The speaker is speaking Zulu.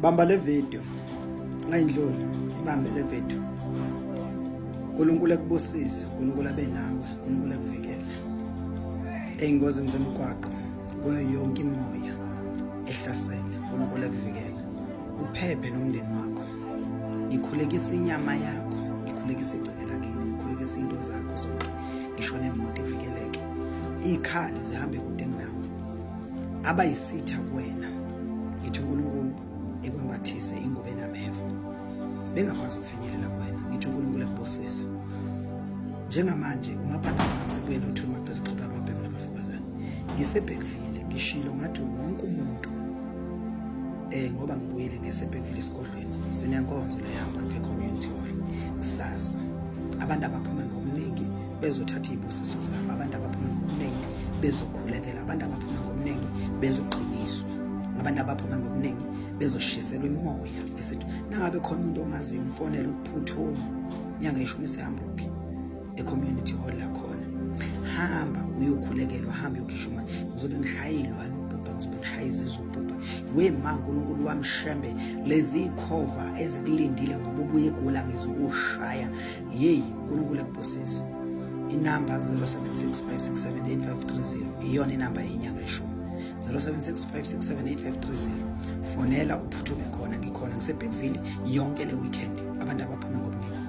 Bamba le video ngayindluli, ibambe le video. uNkulunkulu ekubusise, uNkulunkulu abe nawe, uNkulunkulu ekuvikele ey'ngozini zemgwaqo, kuyo yonke imoya ehlasele, uNkulunkulu ekuvikele uphephe nomndeni wakho. Ngikhulekisa inyama yakho, ngikhulekisa igceke lakini, ngikhulekisa into zakho zonke, ngisho nemoto ivikeleke, ikhali zihambe kude kunawe, abayisitha kuwena. Ngithi uNkulunkulu ekwembathise ingubo enameva, bengakwazi ukufinyelela kuwena. Ngithi uNkulunkulu ekubusise njengamanje umapanda phansi kuwena uthi uma kuzixoxa ababhemu nabafokazana. Ngisebhekvile ngishilo ngathi wonke umuntu ngoba ngibuyile ngisebhekvile esigodlweni, sinenkonzo leYamrock Community Hall kusasa. Abantu abaphuma ngobuningi bezothatha izibusiso zabo, abantu abaphuma ngobuningi bezokhulekela, abantu abaphuma ngobuningi bezoqiniswa, abantu abaphuma ngobuningi bezoshiselwa imoya. Esithi nangabe khona umuntu ongaziyo umfonele ukuphuthuma inyanga yeshumi eYamrock eCommunity Hall la khona. Hamba uyokhulekelwa, hamba uyokhishuma, ngizobe ngishayilwa nobhubha, ngizobe ngishayizisa ubhubha. Wema uNkulunkulu wami shembe lezi khova ezikulindile ngoba ubuye egula ngizokushaya. Yeyi uNkulunkulu ekubusise. Inamba 0765678530 iyona inamba yenyanga yeshumi. 0765678530. Fonela uphuthume khona, ngikhona ngisebhekville yonke le weekend. Abantu abaphuma ngobuningi